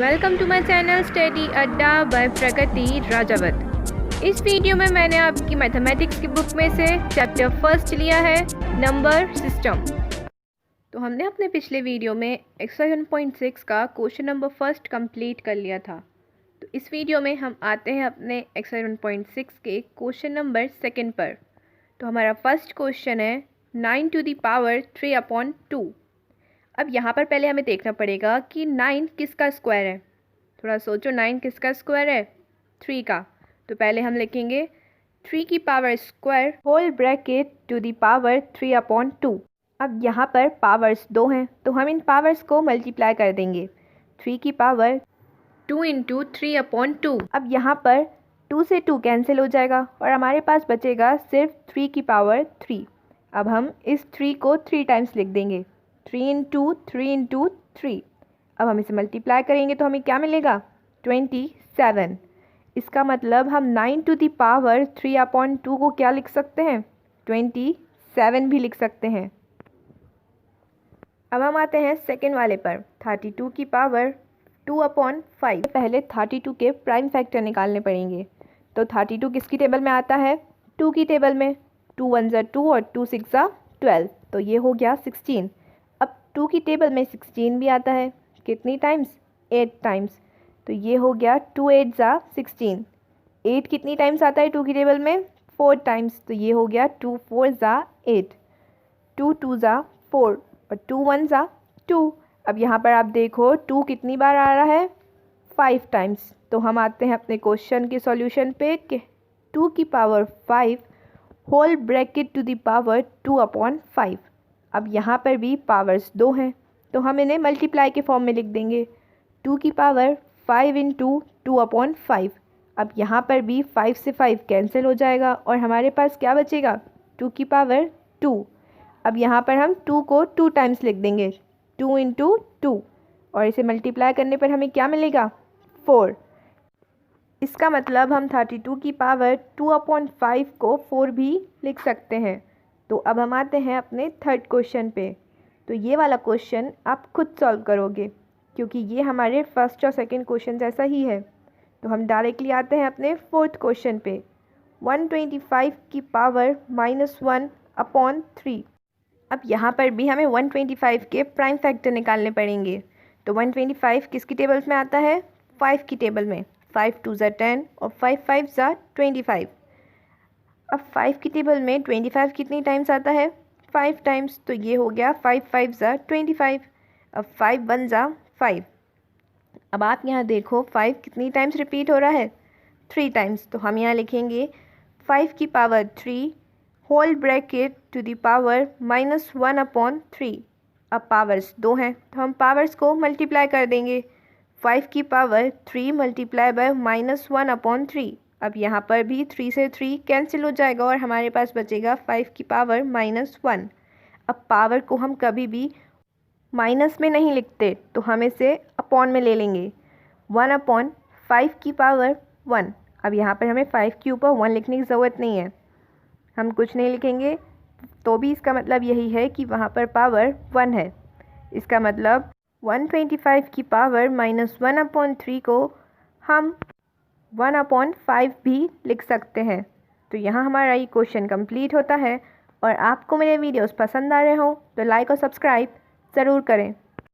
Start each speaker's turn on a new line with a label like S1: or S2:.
S1: Welcome to my channel study Adda by Pragati Rajawat. इस video में मैंने आपकी मैथमेटिक्स की बुक में से चैप्टर फर्स्ट लिया है नंबर सिस्टम। तो हमने अपने पिछले वीडियो में एक्सरसाइज 1.6 का क्वेश्चन नंबर फर्स्ट कंप्लीट कर लिया था। तो इस वीडियो में हम आते हैं अपने एक्सरसाइज 1.6 के क्वेश्चन नंबर सेकेंड पर। तो हमारा फर्स्ट क्वेश्चन है 9 टू द पावर 3/2। अब यहाँ पर पहले हमें देखना पड़ेगा कि 9 किसका स्क्वायर है। थोड़ा सोचो, 9 किसका स्क्वायर है? 3 का। तो पहले हम लिखेंगे 3 की power square whole bracket to the power 3/2। अब यहाँ पर पावर्स 2 हैं तो हम इन पावर्स को मल्टीप्लाई कर देंगे। 3 की पावर 2 इंटू 3/2। अब यहाँ पर 2 से 2 कैंसिल हो जाएगा और हमारे पास बचेगा सिर्फ 3 की पावर 3। अब हम इस 3 को 3 टाइम्स लिख देंगे। 3 इंटू 3 इंटू 3। अब हम इसे मल्टीप्लाई करेंगे तो हमें क्या मिलेगा? 27। इसका मतलब हम 9 टू द पावर 3/2 को क्या लिख सकते हैं? 27 भी लिख सकते हैं। अब हम आते हैं सेकेंड वाले पर, 32 की पावर 2/5। पहले 32 के प्राइम फैक्टर निकालने पड़ेंगे। तो 32 किसकी टेबल में आता है? 2 की टेबल में। 2 1 ज़ा 2 और 2 6 ज़ा 12, तो ये हो गया 16। अब 2 की टेबल में 16 भी आता है। कितनी टाइम्स? 8 टाइम्स। तो ये हो गया 2 8 ज़ा 16। 8 कितनी टाइम्स आता है 2 की टेबल में? 4 टाइम्स। तो ये हो गया 2 4 ज़ा 8। 2 2 ज़ा 4 और 2 1 ज़ा 2। अब यहाँ पर आप देखो 2 कितनी बार आ रहा है? 5 टाइम्स। तो हम आते हैं अपने क्वेश्चन के सॉल्यूशन पे कि 2 की power 5 whole bracket to the power 2/5। अब यहाँ पर भी पावर्स 2 हैं तो हम इन्हें मल्टीप्लाई के फॉर्म में लिख देंगे। 2 की पावर 5 इंटू 2/5। अब यहाँ पर भी 5 से 5 कैंसिल हो जाएगा और हमारे पास क्या बचेगा? 2 की पावर 2। अब यहाँ पर हम 2 को 2 टाइम्स लिख देंगे। 2 इंटू 2 और इसे मल्टीप्लाई करने पर हमें क्या मिलेगा? 4। इसका मतलब हम 32 की पावर 2/5 को 4 भी लिख सकते हैं। तो अब हम आते हैं अपने थर्ड क्वेश्चन पे। तो ये वाला क्वेश्चन आप खुद सॉल्व करोगे क्योंकि ये हमारे फर्स्ट और सेकंड क्वेश्चन जैसा ही है। तो हम डायरेक्टली आते हैं अपने फोर्थ क्वेश्चन पे। 125 की पावर -1/3। अब यहाँ पर भी हमें 125 के प्राइम फैक्टर निकालने पड़ेंगे। तो 125 किसकी टेबल्स में आता है? 5 की टेबल में। 5 2 ज़ा 10 और 5 5 ज़ा 25। अब 5 की टेबल में 25 कितनी टाइम्स आता है? 5 टाइम्स। तो ये हो गया 5 5 ज़ा 25। अब 5 1 ज़ा 5। अब आप यहाँ देखो 5 कितनी टाइम्स रिपीट हो रहा है? 3 टाइम्स। तो हम यहाँ लिखेंगे 5 की power 3 whole bracket to the power -1/3। अब पावर्स 2 हैं तो हम पावर्स को मल्टीप्लाई कर देंगे। 5 की पावर 3 मल्टीप्लाई बाय -1/3। अब यहाँ पर भी 3 से 3 कैंसिल हो जाएगा और हमारे पास बचेगा 5 की पावर -1। अब पावर को हम कभी भी माइनस में नहीं लिखते तो हम इसे अपॉन में ले लेंगे। 1/5 की पावर 1। अब यहाँ पर हमें 5 के ऊपर 1 लिखने की ज़रूरत नहीं है, हम कुछ नहीं लिखेंगे तो भी इसका मतलब यही है कि वहाँ पर पावर 1 है। इसका मतलब 125 की पावर -1/3 को हम 1/5 भी लिख सकते हैं। तो यहाँ हमारा ये क्वेश्चन कंप्लीट होता है। और आपको मेरे वीडियोस पसंद आ रहे हो तो लाइक और सब्सक्राइब ज़रूर करें।